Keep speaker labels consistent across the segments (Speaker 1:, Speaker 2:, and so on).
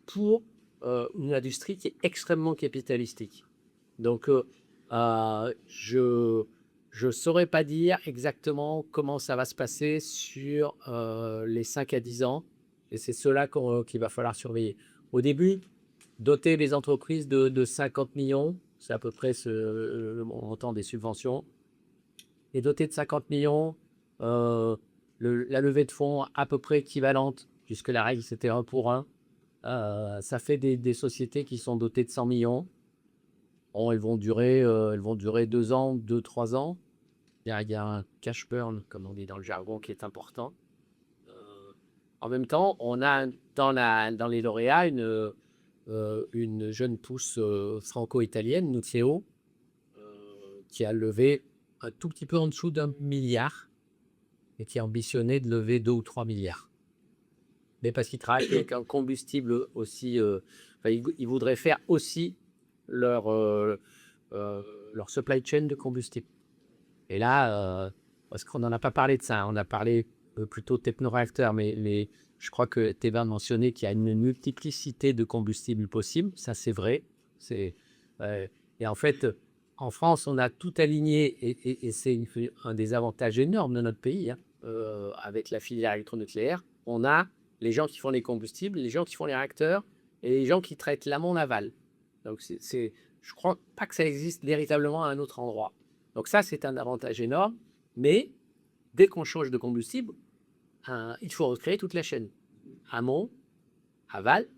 Speaker 1: pour une industrie qui est extrêmement capitalistique. Donc, je ne saurais pas dire exactement comment ça va se passer sur les 5 à 10 ans. Et c'est cela qu'il va falloir surveiller. Au début, doter les entreprises de 50 millions, c'est à peu près le montant des subventions. Et doter de 50 millions, la levée de fonds à peu près équivalente, puisque la règle c'était 1 pour 1, ça fait des sociétés qui sont dotées de 100 millions. Bon, elles vont durer 2 ans, 2, 3 ans. Il y a un cash burn, comme on dit dans le jargon, qui est important. En même temps, on a dans les lauréats une jeune pousse franco-italienne, Nucleo, qui a levé un tout petit peu en dessous d'1 milliard et qui a ambitionné de lever 2 ou 3 milliards. Mais parce qu'ils travaillent avec un combustible aussi, ils voudraient faire aussi leur supply chain de combustible. Et là, parce qu'on n'en a pas parlé de ça, on a parlé plutôt technoréacteurs, mais je crois que Thévin mentionnait qu'il y a une multiplicité de combustibles possibles. Ça, c'est vrai. Et en fait, en France, on a tout aligné et c'est un des avantages énormes de notre pays, hein, avec la filière électronucléaire. On a les gens qui font les combustibles, les gens qui font les réacteurs et les gens qui traitent l'amont-aval. Donc, je crois pas que ça existe véritablement à un autre endroit. Donc ça, c'est un avantage énorme. Mais dès qu'on change de combustible, il faut recréer toute la chaîne. Amont, aval,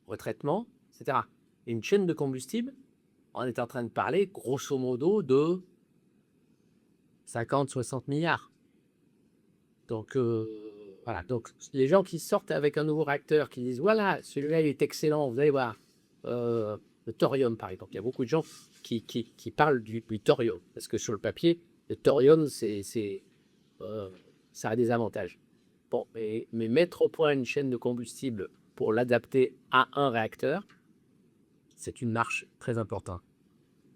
Speaker 1: retraitement, etc. Et une chaîne de combustible, on est en train de parler grosso modo de 50-60 milliards. Donc, voilà. Donc, les gens qui sortent avec un nouveau réacteur, qui disent, voilà, celui-là, il est excellent, vous allez voir. Le thorium, par exemple. Il y a beaucoup de gens qui parlent du thorium, parce que sur le papier, le thorium, ça a des avantages. Bon, mais mettre au point une chaîne de combustible pour l'adapter à un réacteur, c'est une marche très importante.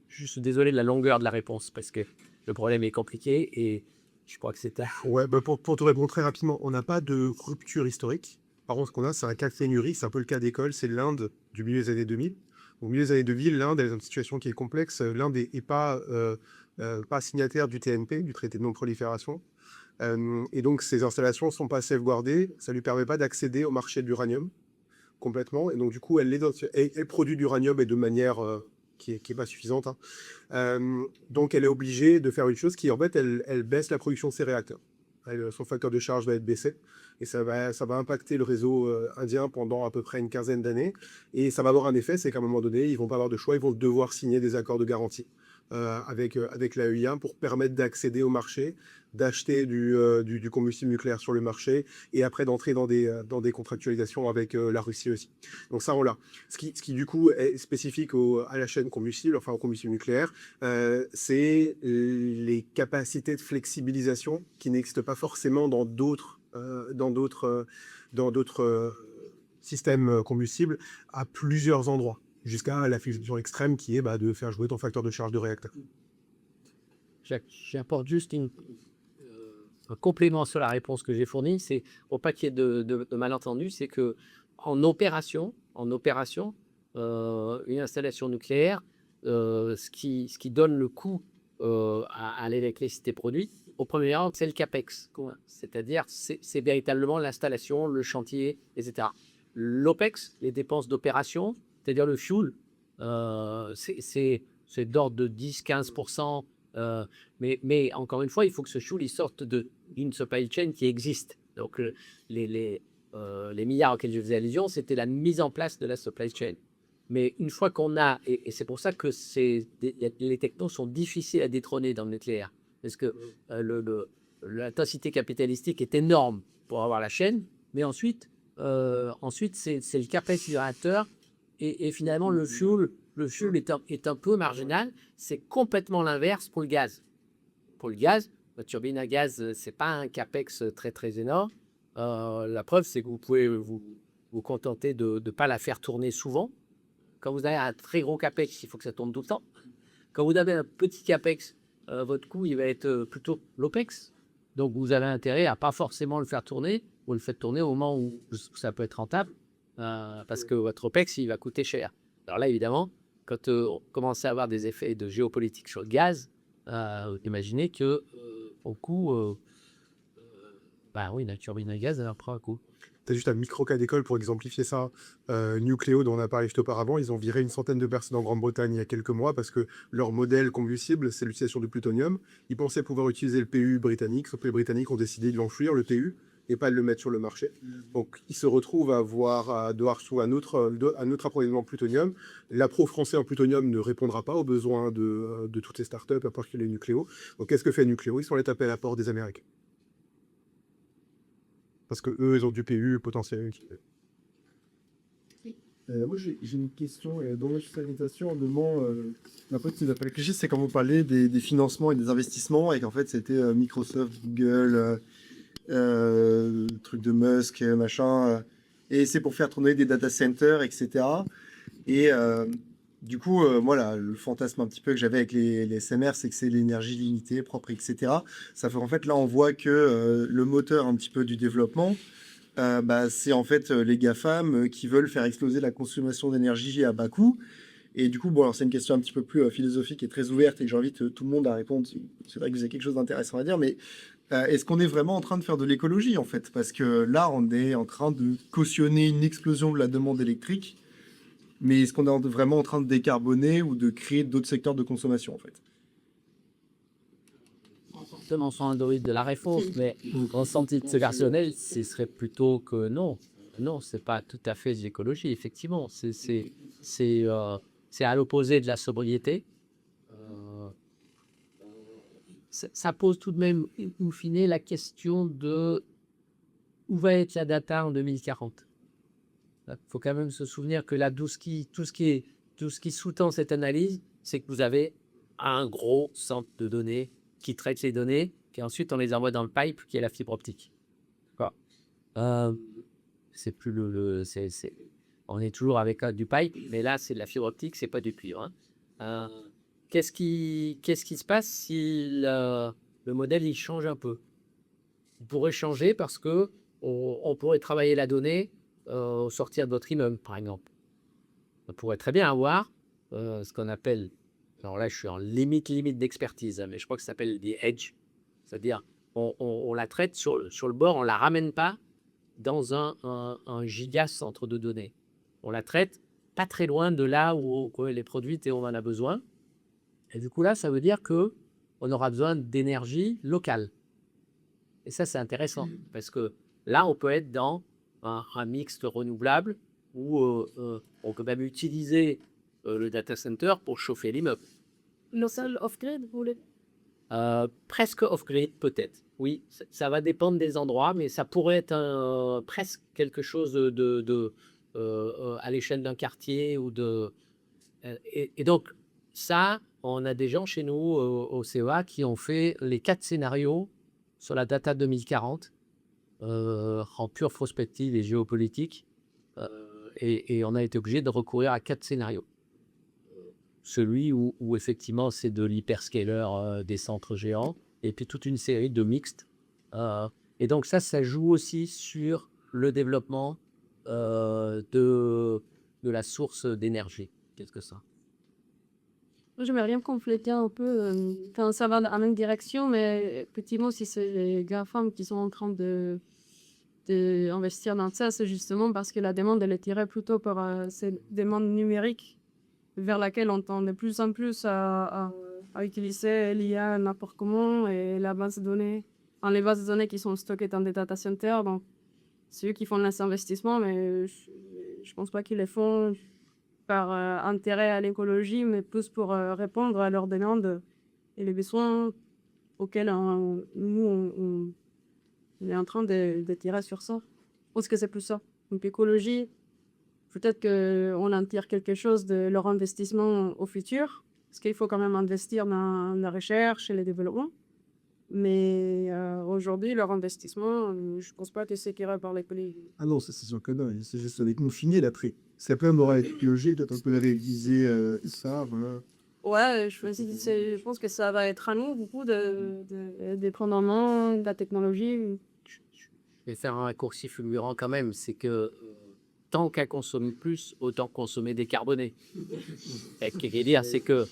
Speaker 1: Je suis désolé de la longueur de la réponse, parce que le problème est compliqué et je crois que c'est...
Speaker 2: Ouais, bah pour te répondre très rapidement, on n'a pas de rupture historique. Par contre, ce qu'on a, c'est un cas de pénurie. C'est un peu le cas d'école, c'est l'Inde du milieu des années 2000. Au milieu des années 2000, l'Inde est dans une situation qui est complexe. L'Inde n'est pas signataire du TNP, du traité de non-prolifération. Et donc, ces installations ne sont pas sauvegardées. Ça ne lui permet pas d'accéder au marché de l'uranium complètement. Et donc, du coup, elle produit de l'uranium et de manière qui est pas suffisante, hein. Donc, elle est obligée de faire une chose qui, en fait, elle baisse la production de ses réacteurs. Son facteur de charge va être baissé et ça va impacter le réseau indien pendant à peu près une quinzaine d'années. Et ça va avoir un effet, c'est qu'à un moment donné, ils vont pas avoir de choix, ils vont devoir signer des accords de garantie avec l'AEI pour permettre d'accéder au marché, d'acheter du combustible nucléaire sur le marché et après d'entrer dans des contractualisations avec la Russie aussi. Donc ça, on l'a. Ce qui du coup est spécifique à la chaîne combustible, enfin au combustible nucléaire, c'est les capacités de flexibilisation qui n'existent pas forcément dans d'autres systèmes combustibles à plusieurs endroits, jusqu'à la flexibilisation extrême qui est de faire jouer ton facteur de charge de réacteur.
Speaker 1: J'apporte juste un complément sur la réponse que j'ai fournie, c'est pour pas qu'il y ait de malentendus, c'est que en opération, une installation nucléaire, ce qui donne le coût à l'électricité produite, au premier rang, c'est le CAPEX, c'est-à-dire c'est véritablement l'installation, le chantier, etc. L'OPEX, les dépenses d'opération, c'est-à-dire le fuel, c'est d'ordre de 10-15%. Mais encore une fois, il faut que ce fuel il sorte d'une supply chain qui existe. Donc, les milliards auxquels je faisais allusion, c'était la mise en place de la supply chain. Mais une fois qu'on a, et c'est pour ça que les technos sont difficiles à détrôner dans le nucléaire, parce que l'intensité capitalistique est énorme pour avoir la chaîne, mais ensuite c'est le capex du réacteur, et finalement le fuel est un peu marginal. C'est complètement l'inverse pour le gaz. Pour le gaz, la turbine à gaz, c'est pas un capex très très énorme. La preuve, c'est que vous pouvez vous contenter de ne pas la faire tourner souvent. Quand vous avez un très gros capex, il faut que ça tourne tout le temps. Quand vous avez un petit capex, votre coût il va être plutôt l'OPEX. Donc vous avez intérêt à pas forcément le faire tourner, vous le faites tourner au moment où ça peut être rentable. parce que votre OPEX, il va coûter cher. Alors là, évidemment, quand on commence à avoir des effets de géopolitique sur le gaz, imaginez que au coût, bah oui, la turbine à gaz, elle en prend un coup.
Speaker 2: Tu as juste un micro cas d'école pour exemplifier ça. Nucléo, dont on a parlé juste auparavant, ils ont viré une centaine de personnes en Grande-Bretagne il y a quelques mois parce que leur modèle combustible, c'est l'utilisation du plutonium. Ils pensaient pouvoir utiliser le PU britannique, sauf que les Britanniques ont décidé de l'enfuir, le PU, et pas de le mettre sur le marché. Donc, ils se retrouvent à devoir trouver un autre approvisionnement en plutonium. L'appro français en plutonium ne répondra pas aux besoins de toutes ces startups, à part que les Nucléo. Donc, qu'est-ce que fait Nucléo? Ils sont allés taper à la porte des Américains. Parce que eux, ils ont du PU potentiel.
Speaker 3: Moi, j'ai une question. Dans notre présentation, on demande, un peu ce qui nous a fait réfléchir, c'est quand vous parlez des financements et des investissements, et qu'en fait, c'était Microsoft, Google, truc de Musk, machin, et c'est pour faire tourner des data centers, etc. Et du coup, moi, le fantasme un petit peu que j'avais avec les SMR, c'est que c'est l'énergie limitée, propre, etc. Ça fait qu'en fait, là, on voit que le moteur un petit peu du développement, bah, c'est en fait les GAFAM qui veulent faire exploser la consommation d'énergie à bas coût. Et du coup, bon, alors c'est une question un petit peu plus philosophique et très ouverte et j'invite tout le monde à répondre. C'est vrai que vous avez quelque chose d'intéressant à dire, mais est-ce qu'on est vraiment en train de faire de l'écologie en fait? Parce que là, on est en train de cautionner une explosion de la demande électrique, mais est-ce qu'on est vraiment en train de décarboner ou de créer d'autres secteurs de consommation en fait?
Speaker 1: Forcément sans algorithme de la réponse, mais en santé personnel, ce serait plutôt que non. Non, c'est pas tout à fait l'écologie, effectivement. C'est à l'opposé de la sobriété. Euh, ça pose tout de même, in fine, la question de où va être la data en 2040. Il faut quand même se souvenir que là, tout ce qui sous-tend cette analyse, c'est que vous avez un gros centre de données qui traite les données, qui ensuite on les envoie dans le pipe, qui est la fibre optique. Quoi. C'est plus on est toujours avec du pipe, mais là c'est de la fibre optique, c'est pas du cuivre. Hein. Qu'est-ce qui se passe si le modèle il change un peu? Il pourrait changer parce que on pourrait travailler la donnée au sortir de votre immeuble, par exemple. On pourrait très bien avoir ce qu'on appelle, alors là je suis en limite d'expertise, hein, mais je crois que ça s'appelle des edge, c'est-à-dire on la traite sur le bord, on la ramène pas dans un giga centre de données. On la traite pas très loin de là où elle est produite et on en a besoin. Et du coup là, ça veut dire que on aura besoin d'énergie locale. Et ça, c'est intéressant parce que là, on peut être dans un mixte renouvelable où on peut même utiliser le data center pour chauffer l'immeuble.
Speaker 4: Local off-grid, vous voulez?
Speaker 1: Presque off-grid, peut-être. Oui, ça va dépendre des endroits, mais ça pourrait être presque quelque chose à l'échelle d'un quartier ou de. Et donc, ça, on a des gens chez nous au CEA qui ont fait les 4 scénarios sur la data 2040 en pure prospective et géopolitique. Et on a été obligé de recourir à 4 scénarios. Celui où effectivement c'est de l'hyperscaler des centres géants, et puis toute une série de mixtes. Et donc ça joue aussi sur le développement de la source d'énergie, quelque sorte.
Speaker 4: Moi, j'aimerais bien compléter un peu. Enfin, ça va dans la même direction, mais effectivement, si c'est les GAFAM qui sont en train de investir dans ça, c'est justement parce que la demande, elle est tirée plutôt par cette demande numérique vers laquelle on tend de plus en plus à utiliser l'IA n'importe comment et la base de données, enfin, les bases de données qui sont stockées dans des data centers. Donc, c'est eux qui font les investissements, mais je pense pas qu'ils les font par intérêt à l'écologie, mais plus pour répondre à leurs demandes et les besoins auxquels nous, on est en train de tirer sur ça. Je pense que c'est plus ça. Donc, écologie, peut-être qu'on en tire quelque chose de leur investissement au futur, parce qu'il faut quand même investir dans la recherche et le développement. Mais aujourd'hui, leur investissement, je pense pas que c'est tiré par l'écologie.
Speaker 3: Ah non, ça c'est sûr que non, c'est juste avec confiné l'après. C'est après on aura été biologique, peut-être on peut réviser ça, voilà.
Speaker 4: Ouais, je pense que ça va être à nous, beaucoup, de prendre en main la technologie.
Speaker 1: Je vais faire un raccourci fulgurant quand même, c'est que tant qu'à consommer plus, autant consommer décarboné. Et ce que je veux dire, c'est que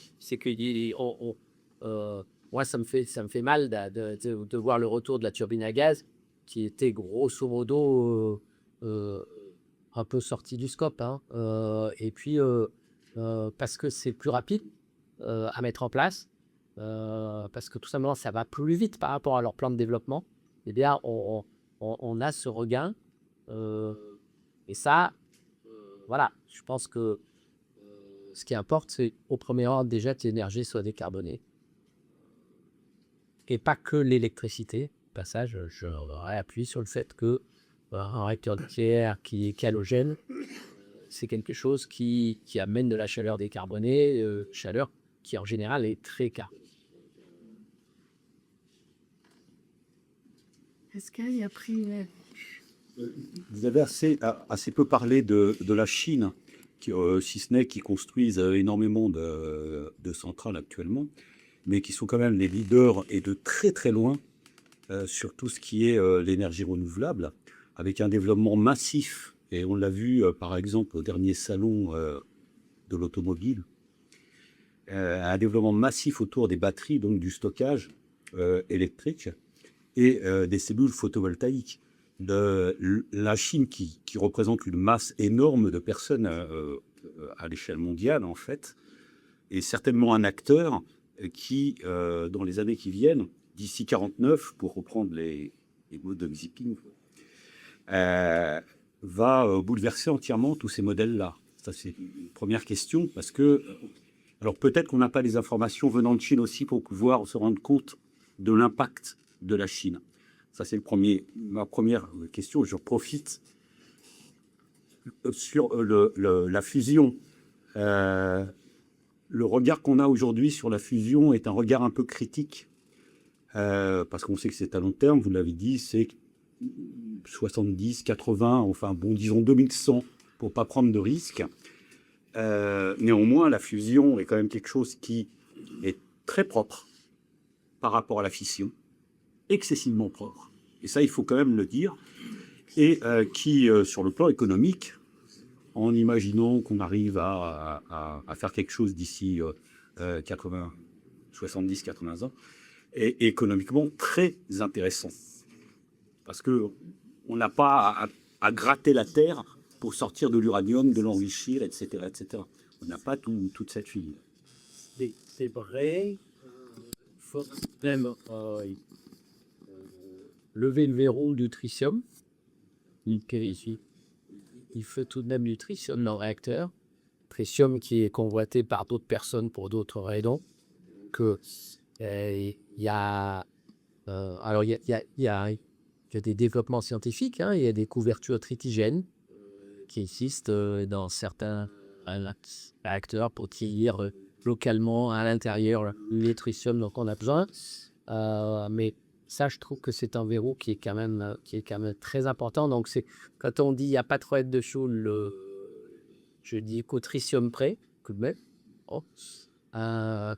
Speaker 1: moi, ça me fait mal de voir le retour de la turbine à gaz qui était grosso modo un peu sorti du scope. Hein. Et puis, parce que c'est plus rapide à mettre en place, parce que tout simplement, ça va plus vite par rapport à leur plan de développement, eh bien, on a ce regain. Et ça, voilà, je pense que ce qui importe, c'est au premier ordre déjà que l'énergie soit décarbonée. Et pas que l'électricité. Au passage, je réappuie sur le fait que un réacteur nucléaire qui est halogène, c'est quelque chose qui amène de la chaleur décarbonée, chaleur qui en général est très carbonée.
Speaker 4: Est-ce qu'il a pris...
Speaker 5: Vous avez assez peu parlé de la Chine, si ce n'est qu'ils construisent énormément de centrales actuellement, mais qui sont quand même les leaders et de très très loin sur tout ce qui est l'énergie renouvelable, avec un développement massif, et on l'a vu par exemple au dernier salon de l'automobile, un développement massif autour des batteries, donc du stockage électrique et des cellules photovoltaïques. La Chine qui représente une masse énorme de personnes à l'échelle mondiale, en fait, est certainement un acteur qui, dans les années qui viennent, d'ici 49, pour reprendre les mots de Xi Jinping, va bouleverser entièrement tous ces modèles-là. Ça, c'est une première question, parce que, alors peut-être qu'on n'a pas les informations venant de Chine aussi pour pouvoir se rendre compte de l'impact de la Chine. Ça, c'est ma première question. Je profite sur la fusion. Le regard qu'on a aujourd'hui sur la fusion est un regard un peu critique, parce qu'on sait que c'est à long terme, vous l'avez dit, c'est 70, 80, enfin bon, disons 2100, pour ne pas prendre de risques. Néanmoins, la fusion est quand même quelque chose qui est très propre par rapport à la fission, excessivement propre. Et ça, il faut quand même le dire. Et qui, sur le plan économique, en imaginant qu'on arrive à faire quelque chose d'ici 70-80 ans, est économiquement très intéressant. Parce qu'on n'a pas à gratter la terre pour sortir de l'uranium, de l'enrichir, etc., etc. On n'a pas toute cette filière.
Speaker 1: C'est vrai. Il faut même lever le verrou du tritium. Il faut tout de même du tritium dans le réacteur. Tritium qui est convoité par d'autres personnes pour d'autres raisons. Il y a des développements scientifiques, hein, il y a des couvertures tritigènes qui existent dans certains réacteurs pour trire localement à l'intérieur les tritium dont on a besoin. Mais ça, je trouve que c'est un verrou qui est quand même très important. Donc, quand on dit il n'y a pas de fenêtre de Joule, je dis qu'au tritium près, tout de même. Le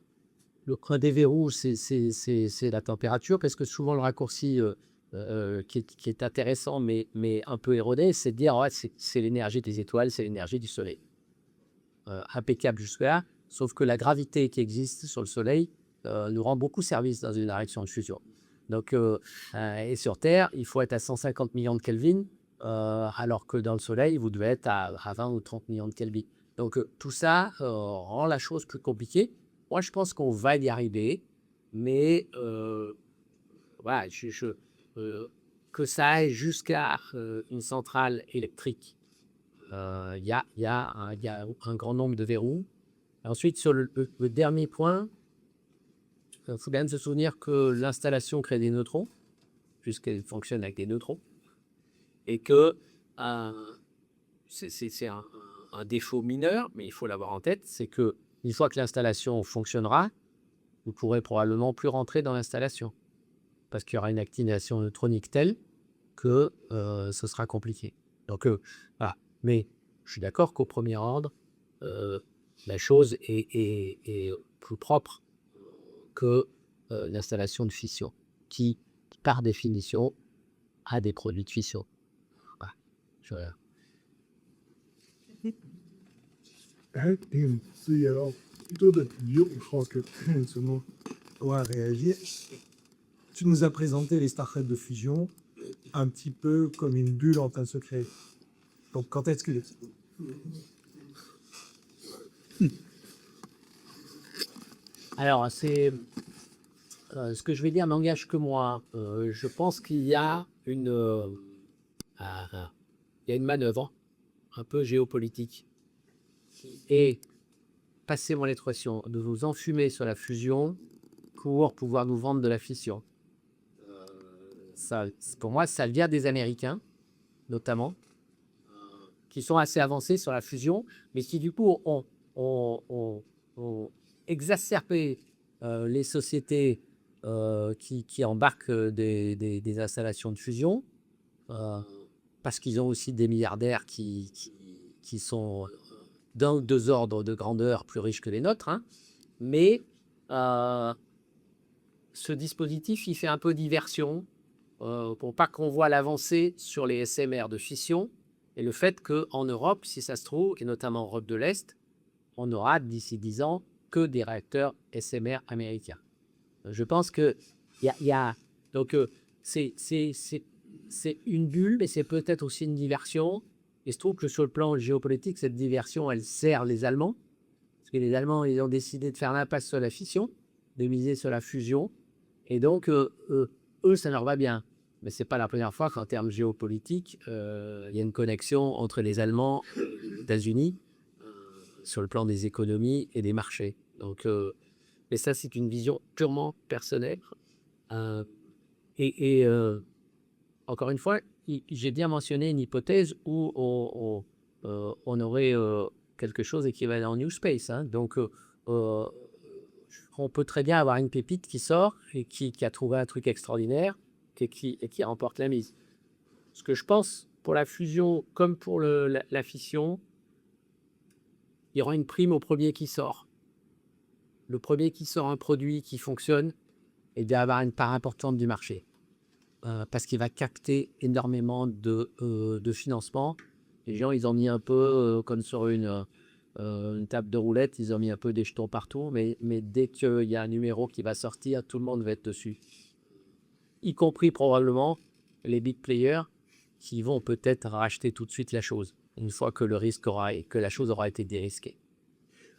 Speaker 1: creux des verrous, c'est la température, parce que souvent le raccourci qui est intéressant, mais un peu erroné, c'est de dire ouais, c'est l'énergie des étoiles, c'est l'énergie du Soleil. Impeccable jusque-là, sauf que la gravité qui existe sur le Soleil nous rend beaucoup service dans une réaction de fusion. Donc, et sur Terre, il faut être à 150 millions de Kelvin, alors que dans le Soleil, vous devez être à 20 ou 30 millions de Kelvin. Donc, tout ça rend la chose plus compliquée. Moi, je pense qu'on va y arriver, mais voilà, que ça aille jusqu'à une centrale électrique, il y a un grand nombre de verrous. Ensuite, sur le dernier point, il faut bien se souvenir que l'installation crée des neutrons, puisqu'elle fonctionne avec des neutrons, et que c'est un défaut mineur, mais il faut l'avoir en tête, c'est que une fois que l'installation fonctionnera, vous pourrez probablement plus rentrer dans l'installation, parce qu'il y aura une activation neutronique telle que ce sera compliqué. Donc, voilà. Mais je suis d'accord qu'au premier ordre, la chose est plus propre que l'installation de fission, qui, par définition, a des produits de fission. Voilà.
Speaker 6: C'est alors plutôt de bio, je crois que ce mot doit réagir. Tu nous as présenté les startups de fusion un petit peu comme une bulle en train de se créer. Donc quand est-ce que
Speaker 1: Alors, c'est ce que je vais dire n'engage que moi. Je pense qu'il y a il y a une manœuvre un peu géopolitique et passez-moi l'expression, de vous enfumer sur la fusion pour pouvoir nous vendre de la fission. Ça, pour moi, ça vient des Américains, notamment, qui sont assez avancés sur la fusion, mais qui du coup ont exacerbé les sociétés qui embarquent des installations de fusion, parce qu'ils ont aussi des milliardaires qui sont d'un ou deux ordres de grandeur plus riches que les nôtres, hein. Mais ce dispositif, il fait un peu diversion pour pas qu'on voit l'avancée sur les SMR de fission et le fait qu'en Europe, si ça se trouve, et notamment en Europe de l'Est, on aura d'ici 10 ans que des réacteurs SMR américains. Je pense que donc c'est une bulle, mais c'est peut-être aussi une diversion. Il se trouve que sur le plan géopolitique, cette diversion, elle sert les Allemands, parce que les Allemands, ils ont décidé de faire l'impasse sur la fission, de miser sur la fusion, et donc eux, ça leur va bien. Mais c'est pas la première fois qu'en termes géopolitiques, il y a une connexion entre les Allemands et les États-Unis sur le plan des économies et des marchés. Donc, mais ça, c'est une vision purement personnelle. Et encore une fois, j'ai bien mentionné une hypothèse où on aurait quelque chose équivalent en New Space, hein. Donc, on peut très bien avoir une pépite qui sort et qui a trouvé un truc extraordinaire et qui remporte la mise. Ce que je pense pour la fusion comme pour la fission, il y aura une prime au premier qui sort. Le premier qui sort un produit qui fonctionne, il doit avoir une part importante du marché. Parce qu'il va capter énormément de financement. Les gens, ils ont mis un peu, comme sur une table de roulette, ils ont mis un peu des jetons partout, mais dès qu'il y a un numéro qui va sortir, tout le monde va être dessus. Y compris probablement les big players qui vont peut-être racheter tout de suite la chose, une fois que que la chose aura été dérisquée.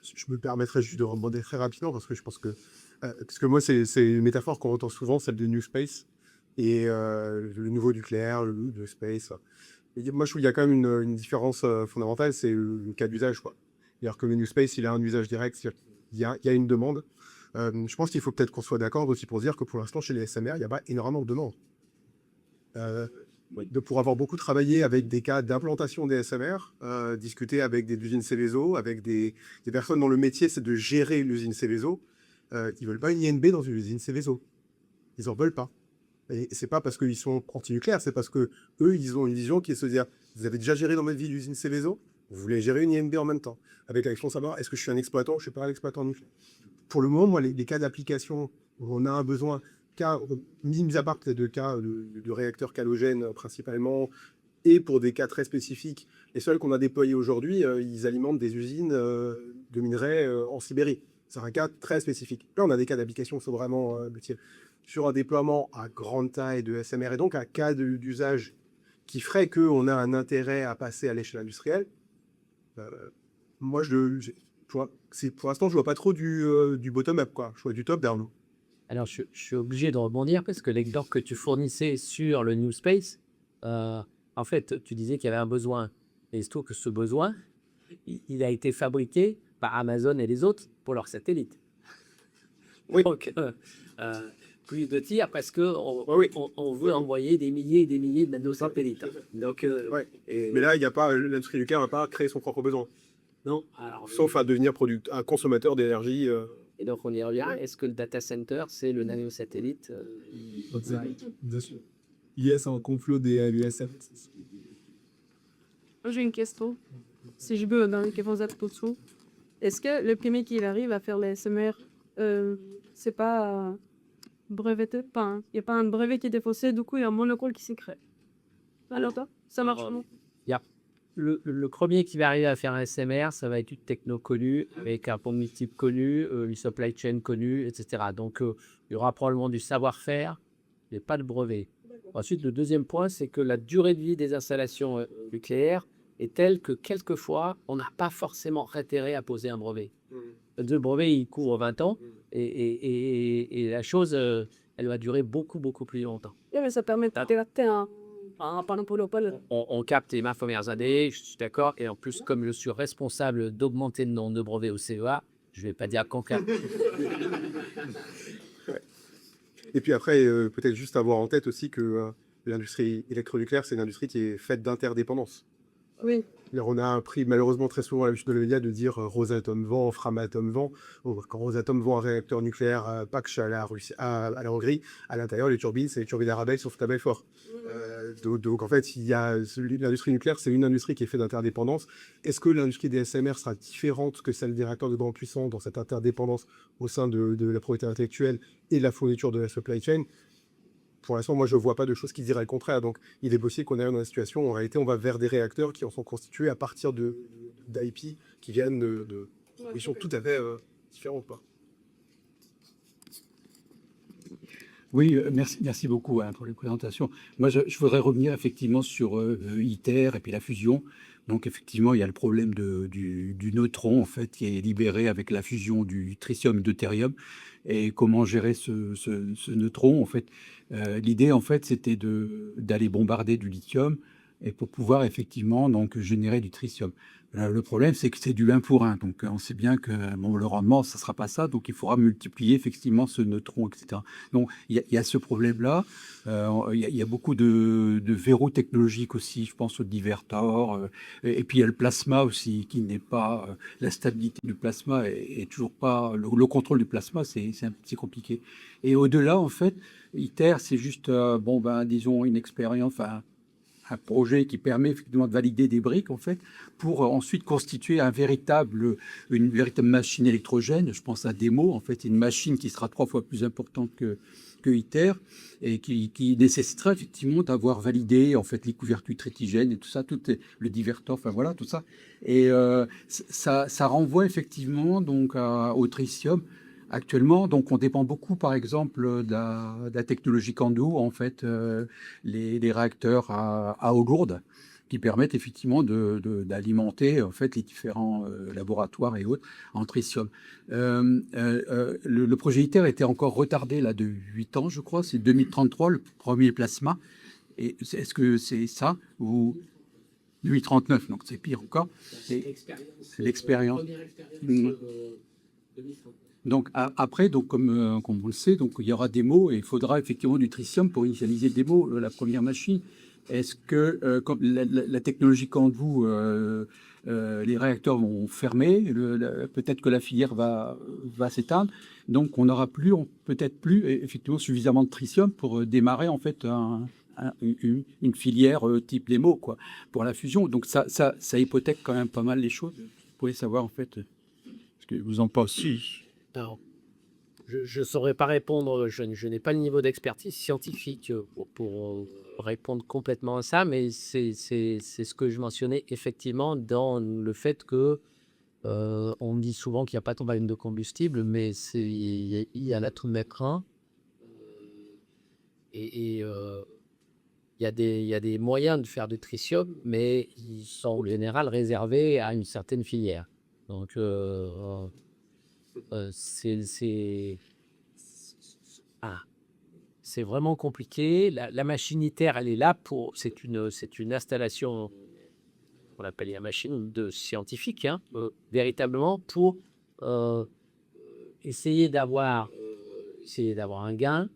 Speaker 2: Je me permettrais juste de rebondir très rapidement parce que je pense que parce que moi c'est une métaphore qu'on entend souvent, celle de New Space et le nouveau nucléaire, le New Space. Et moi je trouve qu'il y a quand même une différence fondamentale, c'est le cas d'usage, quoi. C'est-à-dire que le New Space, il a un usage direct, c'est-à-dire qu'il y a une demande. Je pense qu'il faut peut-être qu'on soit d'accord aussi pour dire que pour l'instant chez les SMR, il n'y a pas énormément de demande. Pour avoir beaucoup travaillé avec des cas d'implantation des SMR, discuter avec des usines Céveso, avec des personnes dont le métier c'est de gérer l'usine Céveso, ils veulent pas une INB dans une usine Céveso. Ils en veulent pas. Et c'est pas parce qu'ils sont anti-nucléaires, c'est parce que eux, ils ont une vision qui est de se dire, vous avez déjà géré dans votre vie l'usine Céveso, vous voulez gérer une INB en même temps. Avec la question de savoir, est-ce que je suis un exploitant ou je suis pas un exploitant nucléaire. Pour le moment, moi, les cas d'application où on a un besoin, mis à part peut-être de cas de réacteurs halogènes principalement, et pour des cas très spécifiques, les seuls qu'on a déployés aujourd'hui, ils alimentent des usines de minerais en Sibérie. C'est un cas très spécifique. Là, on a des cas d'application qui sont vraiment sur un déploiement à grande taille de SMR, et donc un cas d'usage qui ferait qu'on a un intérêt à passer à l'échelle industrielle. Moi, pour l'instant, je vois pas trop du bottom-up, quoi. Je vois du top-down.
Speaker 1: Alors, je suis obligé de rebondir parce que l'exemple que tu fournissais sur le New Space, en fait, tu disais qu'il y avait un besoin. Et il se trouve que ce besoin, il a été fabriqué par Amazon et les autres pour leurs satellites.
Speaker 2: Oui.
Speaker 1: Donc, plus de tir parce qu'on veut envoyer des milliers et des milliers de nanosatellites. Donc,
Speaker 2: Ouais. Mais là, il n'y a pas, l'industrie nucléaire n'a pas créé son propre besoin.
Speaker 1: non. Alors,
Speaker 2: Sauf à devenir un consommateur d'énergie.
Speaker 1: et donc, on y revient. Est-ce que le data center, c'est le nanosatellite
Speaker 6: Yes, en complot des l'USM.
Speaker 4: Moi, j'ai une question. Si je peux dans les questions tout est-ce que le premier qui arrive à faire les SMR, c'est pas breveté? Il n'y a pas un brevet qui est défaussé, du coup, il y a un monopole qui s'est créé. Alors, ça marche comment?
Speaker 1: le premier qui va arriver à faire un SMR, ça va être une techno connue, avec un pont multiple connu, une supply chain connue, etc. Donc, il y aura probablement du savoir-faire, mais pas de brevet. Ensuite, le deuxième point, c'est que la durée de vie des installations nucléaires est telle que quelquefois, on n'a pas forcément intérêt à poser un brevet. Le brevet, il couvre 20 ans et la chose, elle va durer beaucoup plus longtemps.
Speaker 4: Ja, mais ça permet d'adapter un monopole.
Speaker 1: On capte les 20 premières années, je suis d'accord. Et en plus, comme je suis responsable d'augmenter le nombre de brevets au CEA, je ne vais pas dire qu'on capte.
Speaker 2: Et puis après, peut-être juste avoir en tête aussi que l'industrie électronucléaire, c'est une industrie qui est faite d'interdépendance.
Speaker 4: Oui.
Speaker 2: Alors, on a appris malheureusement très souvent l'habitude de les médias de dire Rosatom vend, Framatome vend. Oh, quand Rosatom vend un réacteur nucléaire Pakch à la Hongrie, à l'intérieur, les turbines, c'est les turbines Arabelle sauf à Belfort. Donc en fait, l'industrie nucléaire, c'est une industrie qui est faite d'interdépendance. Est-ce que l'industrie des SMR sera différente que celle des réacteurs de grande puissance dans cette interdépendance au sein de la propriété intellectuelle et de la fourniture de la supply chain? Pour l'instant, moi, je ne vois pas de choses qui diraient le contraire. Donc, il est possible qu'on arrive dans une situation où, en réalité, on va vers des réacteurs qui en sont constitués à partir d'IP qui viennent de missions tout à fait différentes, quoi.
Speaker 5: Oui, merci beaucoup pour les présentations. Moi, je voudrais revenir effectivement sur ITER et puis la fusion. Donc, effectivement, il y a le problème du neutron, en fait, qui est libéré avec la fusion du tritium et deutérium. Et comment gérer ce neutron, en fait. L'idée, en fait, c'était d'aller bombarder du lithium et pour pouvoir effectivement donc générer du tritium. Le problème, c'est que c'est du 1 pour 1. Donc, on sait bien que bon, le rendement, ça ne sera pas ça. Donc, il faudra multiplier effectivement ce neutron, etc. Donc, il y a ce problème-là. Il y a beaucoup de verrous technologiques aussi. Je pense au divertor. Et puis, il y a le plasma aussi, qui n'est pas... la stabilité du plasma est toujours pas... Le contrôle du plasma, c'est un petit compliqué. Et au-delà, en fait, ITER, c'est juste, disons, une expérience... un projet qui permet effectivement de valider des briques, en fait, pour ensuite constituer une véritable machine électrogène. Je pense à Demo, en fait, une machine qui sera 3 fois plus importante que ITER et qui nécessitera effectivement d'avoir validé, en fait, les couvertures tritigènes et tout ça, le divertor, enfin voilà, tout ça. Et ça renvoie effectivement donc au tritium. Actuellement, donc on dépend beaucoup, par exemple, de la technologie CANDU, en fait, les réacteurs à eau lourde, qui permettent effectivement d'alimenter en fait les différents laboratoires et autres en tritium. Le projet ITER était encore retardé là de 8 ans, je crois. C'est 2033 le premier plasma. Et est-ce que c'est ça ou 2039, donc c'est pire encore. C'est l'expérience. Donc après, donc comme on le sait, donc il y aura des mots et il faudra effectivement du tritium pour initialiser des mots, la première machine. Est-ce que comme la technologie Candu, les réacteurs vont fermer, peut-être que la filière va s'éteindre, donc on n'aura peut-être plus effectivement suffisamment de tritium pour démarrer en fait une filière type démo quoi pour la fusion. Donc ça hypothèque quand même pas mal les choses. Vous pouvez savoir en fait ce que vous en pensez.
Speaker 1: Alors, je ne saurais pas répondre, je n'ai pas le niveau d'expertise scientifique pour répondre complètement à ça, mais c'est ce que je mentionnais effectivement dans le fait que on dit souvent qu'il n'y a pas de volume de combustible, mais il y en a tout de même un. Et il y a des moyens de faire du tritium, mais ils sont en général réservés à une certaine filière. Donc, c'est vraiment compliqué. La machine ITER, elle est là pour. C'est une installation, on appelle la machine de scientifique, hein, véritablement pour essayer d'avoir un gain.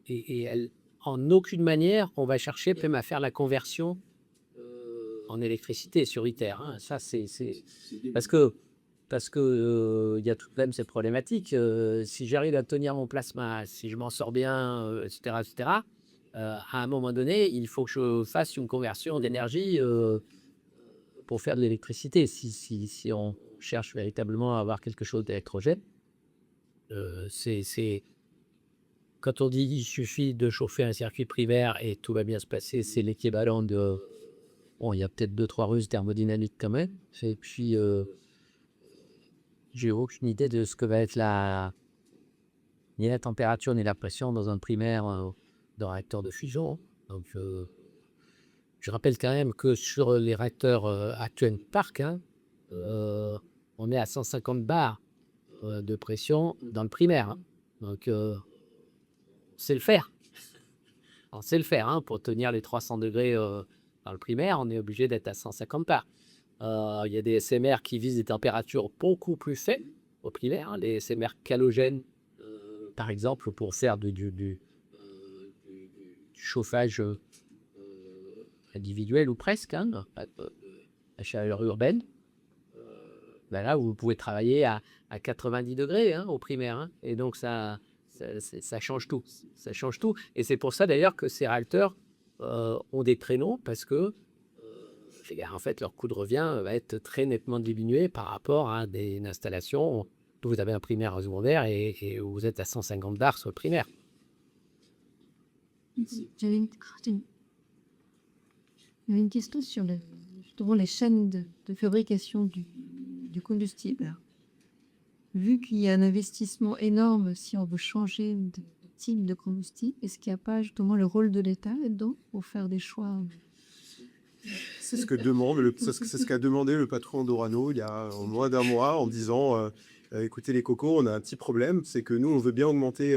Speaker 1: Et en aucune manière, on va chercher même à faire la conversion en électricité sur ITER. Hein. Ça, c'est parce que y a tout de même ces problématiques. Si j'arrive à tenir mon plasma, si je m'en sors bien, etc., à un moment donné, il faut que je fasse une conversion d'énergie pour faire de l'électricité. Si on cherche véritablement à avoir quelque chose d'électrogène, quand on dit il suffit de chauffer un circuit primaire et tout va bien se passer, c'est l'équivalent Bon, il y a peut-être 2-3 ruses thermodynamiques quand même. Et puis, j'ai aucune idée de ce que va être ni la température ni la pression dans un primaire d'un réacteur de fusion. Donc, je rappelle quand même que sur les réacteurs actuels parc, hein, on est à 150 bars de pression dans le primaire. Hein. Donc, c'est le faire. On sait le faire. Hein, pour tenir les 300 degrés dans le primaire, on est obligé d'être à 150 bars. Il y a des SMR qui visent des températures beaucoup plus faibles au primaire. Hein, les SMR calogènes, par exemple, pour faire du chauffage individuel ou presque, hein, à chaleur urbaine. Ben là, vous pouvez travailler à 90 degrés hein, au primaire. Hein, et donc, ça change tout. Ça change tout. Et c'est pour ça, d'ailleurs, que ces réacteurs ont des prénoms, parce que, en fait, leur coût de revient va être très nettement diminué par rapport à une installation où vous avez un primaire un secondaire et où vous êtes à 150 bars sur le primaire.
Speaker 7: J'avais une question sur justement les chaînes de fabrication du combustible. Vu qu'il y a un investissement énorme si on veut changer de type de combustible, est-ce qu'il n'y a pas justement le rôle de l'État là-dedans pour faire des choix?
Speaker 2: C'est ce qu'a demandé le patron d'Orano il y a moins d'un mois en disant écoutez les cocos, on a un petit problème, c'est que nous on veut bien augmenter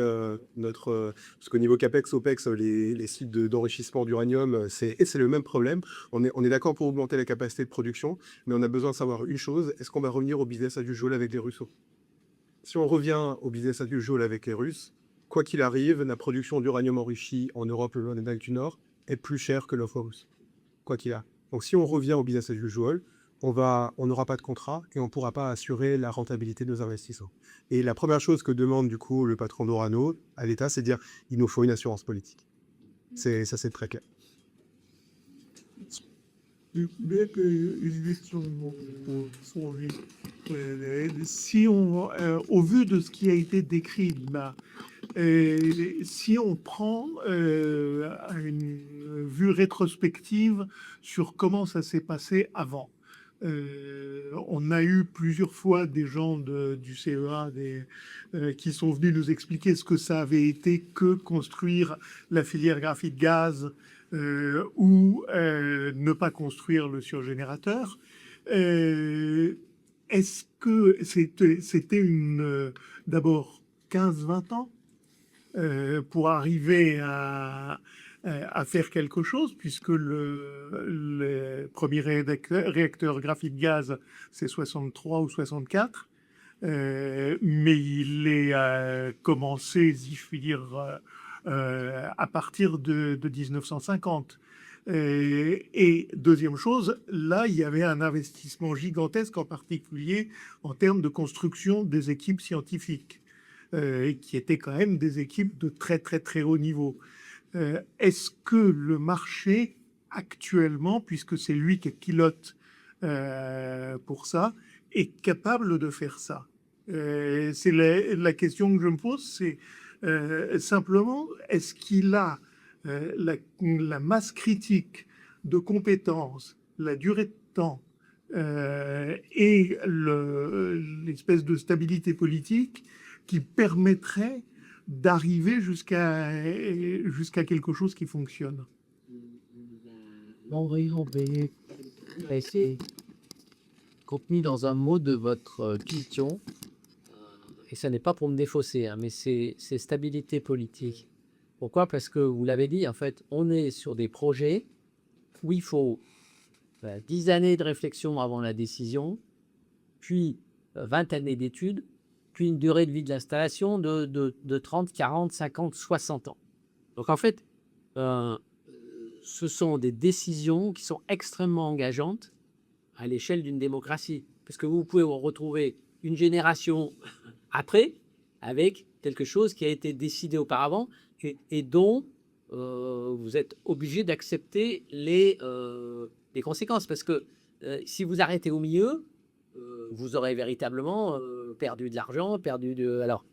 Speaker 2: parce qu'au niveau CAPEX, OPEX, les sites d'enrichissement d'uranium, c'est le même problème. On est d'accord pour augmenter la capacité de production, mais on a besoin de savoir une chose, est-ce qu'on va revenir au business as usual avec les Russes? Si on revient au business as usual avec les Russes, quoi qu'il arrive, la production d'uranium enrichi en Europe, le Amérique du Nord, est plus chère que l'offre russe. Quoi qu'il a. Donc si on revient au business as usual, on n'aura pas de contrat et on ne pourra pas assurer la rentabilité de nos investissements. Et la première chose que demande du coup le patron d'Orano à l'État, c'est de dire il nous faut une assurance politique. C'est très clair.
Speaker 6: Une question pour sauver. Si on, au vu de ce qui a été décrit là, si on prend une vue rétrospective sur comment ça s'est passé avant, on a eu plusieurs fois des gens du CEA qui sont venus nous expliquer ce que ça avait été que construire la filière graphite-gaz ou ne pas construire le surgénérateur. Est-ce que c'était d'abord 15-20 ans pour arriver à faire quelque chose, puisque le premier réacteur graphite-gaz, c'est 63 ou 64, mais il est commencé, si je puis dire, à partir de 1950. Et deuxième chose, là, il y avait un investissement gigantesque, en particulier en termes de construction des équipes scientifiques, qui étaient quand même des équipes de très, très, très haut niveau. Est-ce que le marché, actuellement, puisque c'est lui qui pilote pour ça, est capable de faire ça? C'est la question que je me pose, c'est simplement, est-ce qu'il a la masse critique de compétences, la durée de temps et l'espèce de stabilité politique qui permettrait d'arriver jusqu'à quelque chose qui fonctionne?
Speaker 1: C'est contenu dans un mot de votre question, et ça n'est pas pour me défausser, hein, mais c'est stabilité politique. Pourquoi? Parce que vous l'avez dit, en fait, on est sur des projets où il faut 10 années de réflexion avant la décision, puis 20 années d'études, puis une durée de vie de l'installation de 30, 40, 50, 60 ans. Donc en fait, ce sont des décisions qui sont extrêmement engageantes à l'échelle d'une démocratie. Parce que vous pouvez vous retrouver une génération après avec quelque chose qui a été décidé auparavant et dont vous êtes obligé d'accepter les conséquences. Parce que si vous arrêtez au milieu, vous aurez véritablement perdu de l'argent, Alors,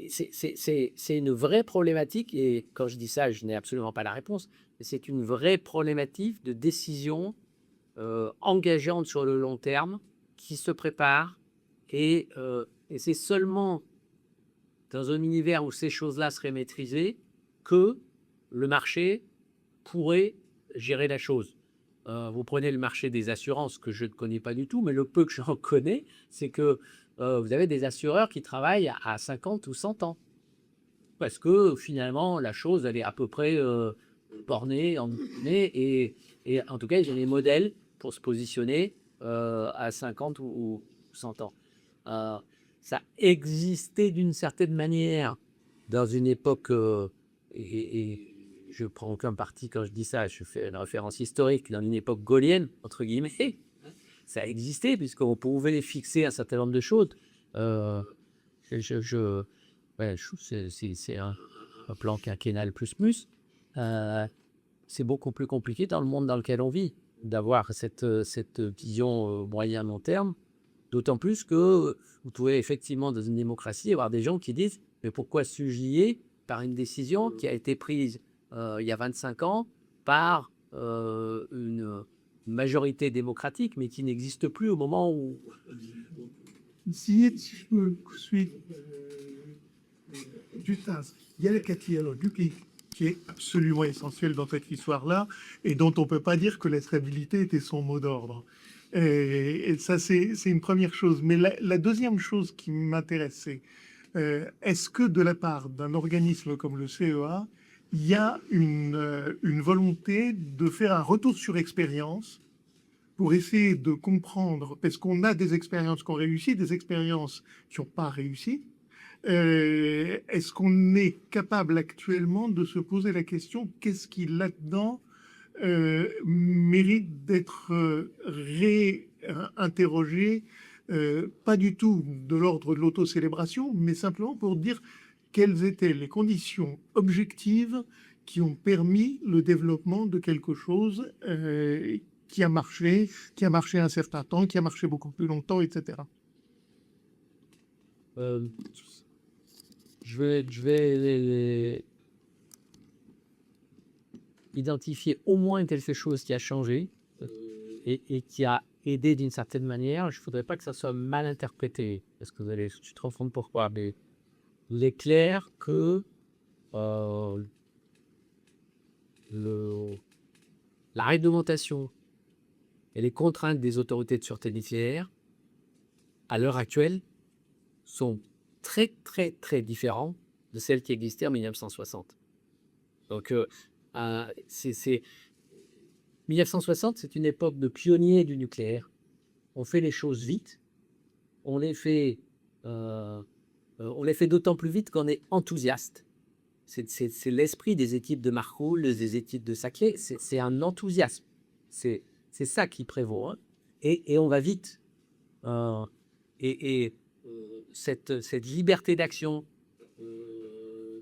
Speaker 1: c'est une vraie problématique, et quand je dis ça, je n'ai absolument pas la réponse, mais c'est une vraie problématique de décision engageante sur le long terme, qui se prépare, et c'est seulement dans un univers où ces choses-là seraient maîtrisées que le marché pourrait gérer la chose. Vous prenez le marché des assurances, que je ne connais pas du tout, mais le peu que j'en connais, c'est que vous avez des assureurs qui travaillent à 50 ou 100 ans. Parce que finalement, la chose, elle est à peu près bornée, et en tout cas, j'ai les modèles pour se positionner à 50 ou 100 ans. Ça existait d'une certaine manière dans une époque, et je prends aucun parti quand je dis ça, je fais une référence historique, dans une époque gaullienne, entre guillemets, ça existait, puisqu'on pouvait fixer un certain nombre de choses. Ouais, c'est un plan quinquennal plus. C'est beaucoup plus compliqué dans le monde dans lequel on vit, d'avoir cette vision moyen-long terme, d'autant plus que vous pouvez effectivement, dans une démocratie, avoir des gens qui disent « Mais pourquoi s'ugier par une décision qui a été prise il y a 25 ans par une majorité démocratique, mais qui n'existe plus au moment où… »
Speaker 6: Si je peux suivre juste il y a le catalogue qui est absolument essentiel dans cette histoire-là et dont on ne peut pas dire que la stabilité était son mot d'ordre. Et ça, c'est une première chose. Mais la deuxième chose qui m'intéresse, c'est est-ce que de la part d'un organisme comme le CEA, il y a une volonté de faire un retour sur expérience pour essayer de comprendre, parce qu'on a des expériences qui ont réussi, des expériences qui n'ont pas réussi. Est-ce qu'on est capable actuellement de se poser la question, qu'est-ce qui là-dedans mérite d'être réinterrogé, pas du tout de l'ordre de l'autocélébration, mais simplement pour dire quelles étaient les conditions objectives qui ont permis le développement de quelque chose qui a marché un certain temps, qui a marché beaucoup plus longtemps, etc.
Speaker 1: Je vais identifier au moins quelque chose qui a changé et qui a aidé d'une certaine manière. Je ne voudrais pas que ça soit mal interprété, parce que je suis trop fond de pourquoi, mais il est clair que la réglementation et les contraintes des autorités de sûreté nucléaire, à l'heure actuelle, sont très, très, très différents de celles qui existaient en 1960. Donc, 1960, c'est une époque de pionniers du nucléaire. On fait les choses vite. On les fait d'autant plus vite qu'on est enthousiaste. C'est l'esprit des équipes de Marcoule, des équipes de Saclay. C'est un enthousiasme. C'est ça qui prévaut. Hein. Et on va vite. Cette liberté d'action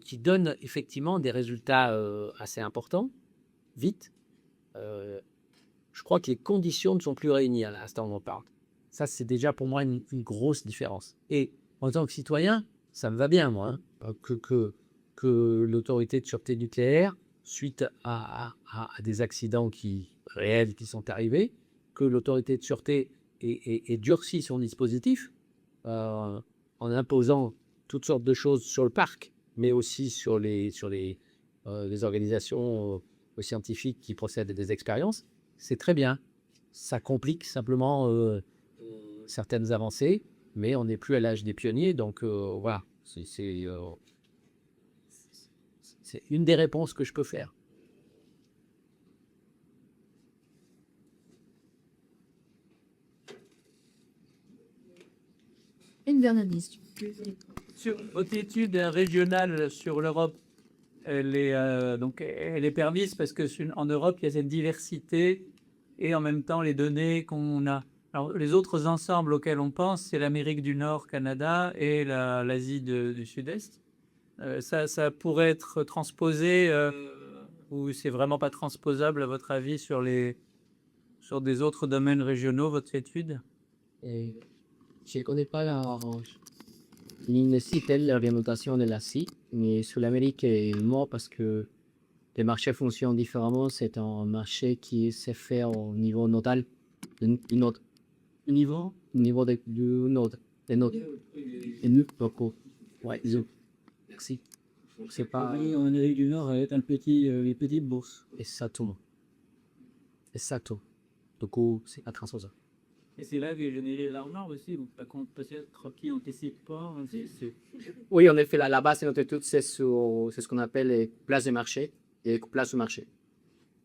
Speaker 1: qui donne effectivement des résultats assez importants, vite, je crois que les conditions ne sont plus réunies à l'instant où on parle. Ça, c'est déjà pour moi une grosse différence. Et en tant que citoyen, ça me va bien, moi, hein, que l'autorité de sûreté nucléaire, suite à des accidents réels qui sont arrivés, que l'autorité de sûreté ait durci son dispositif, en imposant toutes sortes de choses sur le parc, mais aussi sur les organisations scientifiques qui procèdent à des expériences, c'est très bien. Ça complique simplement certaines avancées, mais on n'est plus à l'âge des pionniers, donc voilà, c'est une des réponses que je peux faire.
Speaker 7: Une Bernadiste.
Speaker 8: Sur votre étude régionale sur l'Europe, elle est permise parce que en Europe, il y a cette diversité et en même temps les données qu'on a. Alors, les autres ensembles auxquels on pense, c'est l'Amérique du Nord, Canada et l'Asie du Sud-Est. Ça pourrait être transposé ou c'est vraiment pas transposable à votre avis sur des autres domaines régionaux, votre étude?
Speaker 1: Je ne connais pas la réglementation de l'Asie, mais sur l'Amérique du Nord, parce que les marchés fonctionnent différemment, c'est un marché qui se fait au niveau nodal, Une autre. Niveau du node. Des nodes. Et nous, ouais, merci. C'est pas.
Speaker 8: En Amérique du Nord, avec les petites bourses.
Speaker 1: Exactement. Exactement. Du coup, c'est intéressant ça.
Speaker 8: Et c'est là que générer l'argent aussi, ou pas qu'on peut-être qui n'anticipe pas.
Speaker 1: Oui, en effet, la base de notre étude, c'est ce qu'on appelle les places de marché et les places de marché.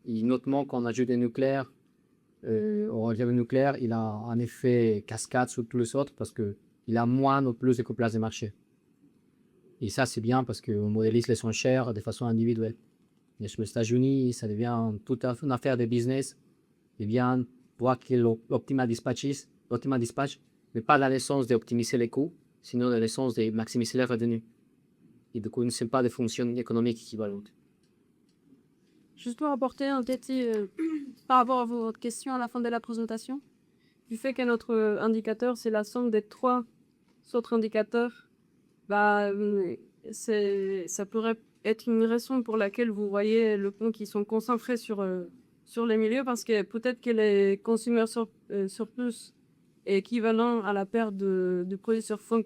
Speaker 1: Et notamment, quand on ajoute des nucléaires, au réservoir nucléaire, il a un effet cascade sur tous les autres parce qu'il a moins ou plus de places de marché. Et ça, c'est bien parce qu'on modélise les enchères de façon individuelle. Et sur les États-Unis, ça devient toute une affaire de business. Eh bien, voir que l'optimal dispatch n'est pas dans le sens d'optimiser les coûts, sinon dans le sens de maximiser les revenus. Et du coup, ce n'est pas des fonctions économiques équivalentes.
Speaker 4: Juste pour apporter un petit par rapport à votre question à la fin de la présentation, du fait que notre indicateur c'est la somme des 3 autres indicateurs, ça pourrait être une raison pour laquelle vous voyez le point qui sont concentrés sur les milieux, parce que peut-être que les consommateurs surplus est équivalent à la perte de produits sur fonds.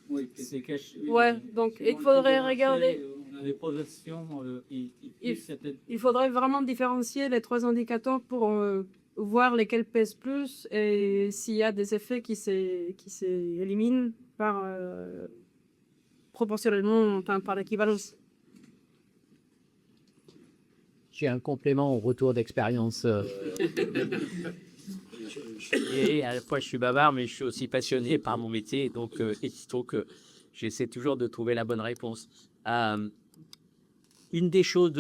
Speaker 8: Oui, c'est caché.
Speaker 4: Ouais, donc il faudrait regarder.
Speaker 8: On a des projections.
Speaker 4: Il faudrait vraiment différencier les 3 indicateurs pour voir lesquels pèsent plus et s'il y a des effets qui s'éliminent par proportionnellement, enfin, par l'équivalence.
Speaker 1: J'ai un complément au retour d'expérience. Et à la fois, je suis bavard, mais je suis aussi passionné par mon métier. Donc, j'essaie toujours de trouver la bonne réponse. Une des choses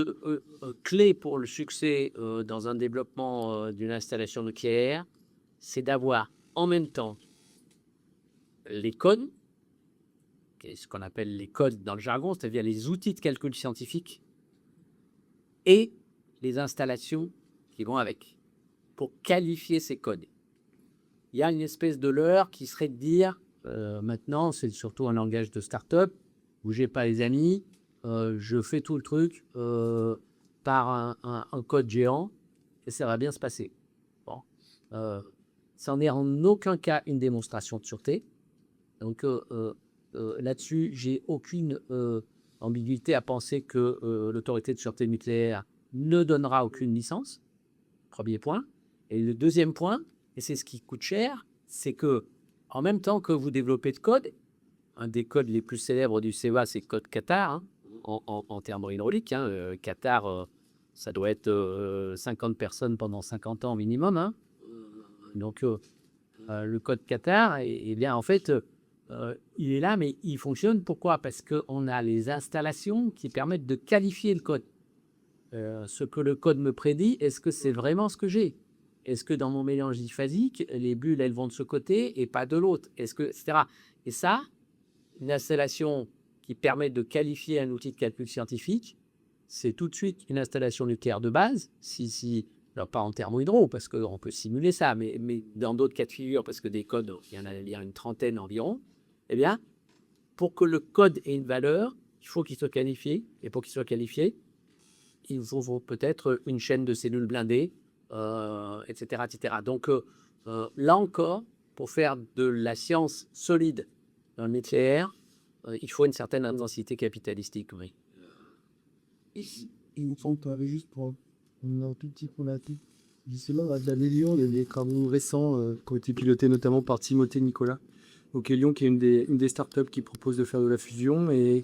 Speaker 1: clés pour le succès dans un développement d'une installation nucléaire, c'est d'avoir en même temps les codes, ce qu'on appelle les codes dans le jargon, c'est-à-dire les outils de calcul scientifique, et les installations qui vont avec, pour qualifier ces codes. Il y a une espèce de leurre qui serait de dire, maintenant, c'est surtout un langage de start-up, bougez pas les amis, je fais tout le truc par un code géant et ça va bien se passer. Bon. Ça n'est en aucun cas une démonstration de sûreté. Donc là-dessus, j'ai aucune ambiguïté à penser que l'autorité de sûreté nucléaire ne donnera aucune licence. Premier point. Et le deuxième point, et c'est ce qui coûte cher, c'est que en même temps que vous développez de code, un des codes les plus célèbres du CEA, c'est le code Qatar, hein, en termes hydrauliques. Qatar, ça doit être 50 personnes pendant 50 ans minimum. Hein. Donc, le code Qatar, eh bien, en fait, il est là, mais il fonctionne. Pourquoi? Parce qu'on a les installations qui permettent de qualifier le code. Ce que le code me prédit, est-ce que c'est vraiment ce que j'ai? Est-ce que dans mon mélange diphasique, les bulles, elles vont de ce côté et pas de l'autre? Est-ce que, etc. Et ça, une installation qui permet de qualifier un outil de calcul scientifique, c'est tout de suite une installation nucléaire de base, alors pas en thermohydro, parce qu'on peut simuler ça, mais dans d'autres cas de figure, parce que des codes, il y a une trentaine environ, eh bien, pour que le code ait une valeur, il faut qu'il soit qualifié, et pour qu'il soit qualifié, il faut peut-être une chaîne de cellules blindées, etc., etc. Donc, là encore, pour faire de la science solide dans le nucléaire, il faut une certaine intensité capitalistique, oui.
Speaker 6: Il me semble, juste pour un tout petit peu justement, à la Lyon, il y a des travaux récents qui ont été pilotés notamment par Timothée Nicolas, au Lyon, qui est une des startups qui propose de faire de la fusion. Et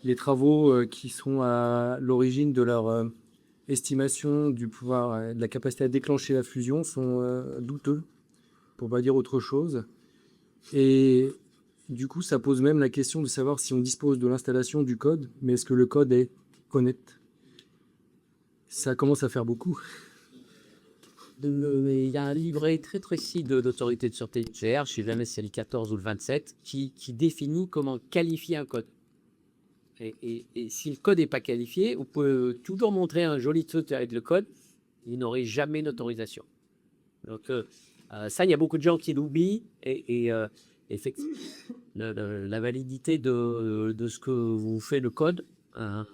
Speaker 6: les travaux qui sont à l'origine de leur estimation du pouvoir, de la capacité à déclencher la fusion sont douteux, pour pas dire autre chose. Et du coup, ça pose même la question de savoir si on dispose de l'installation du code, mais est-ce que le code est honnête? Ça commence à faire beaucoup.
Speaker 1: Il y a un livret très précis de l'autorité de sûreté nucléaire, je ne sais jamais si c'est le 14 ou le 27, qui définit comment qualifier un code. Et si le code n'est pas qualifié, vous pouvez toujours montrer un joli truc avec le code, il n'aurait jamais d'autorisation. Donc ça, il y a beaucoup de gens qui l'oublient, et effectivement, la validité de ce que vous fait le code.
Speaker 6: La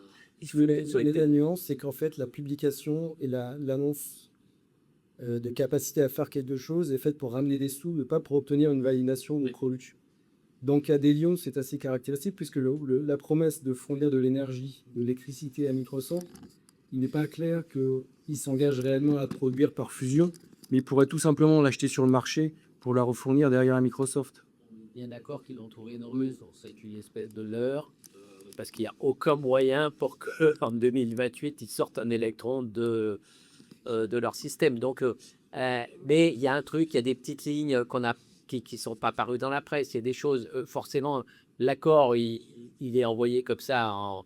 Speaker 6: nuance, c'est qu'en fait, la publication et l'annonce
Speaker 9: de capacité à faire quelque chose est faite pour ramener des sous, mais pas pour obtenir une validation de production. Donc à Delion, c'est assez caractéristique puisque la promesse de fournir de l'énergie, de l'électricité à Microsoft, il n'est pas clair qu'il s'engage réellement à produire par fusion, mais il pourrait tout simplement l'acheter sur le marché pour la refournir derrière à Microsoft.
Speaker 1: Bien d'accord qu'ils l'ont trouvé énormeuse, donc c'est une espèce de leurre, parce qu'il n'y a aucun moyen pour qu'en 2028, ils sortent un électron de leur système. Donc, mais il y a un truc, il y a des petites lignes qui ne sont pas parues dans la presse, il y a des choses, forcément, l'accord, il est envoyé comme ça en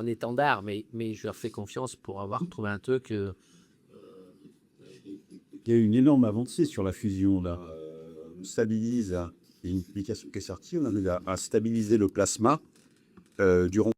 Speaker 1: étendard, mais je leur fais confiance pour avoir trouvé un truc.
Speaker 5: Il y a eu une énorme avancée sur la fusion. Là. On stabilise, il y a une publication qui est sortie, on arrive à stabiliser le plasma durant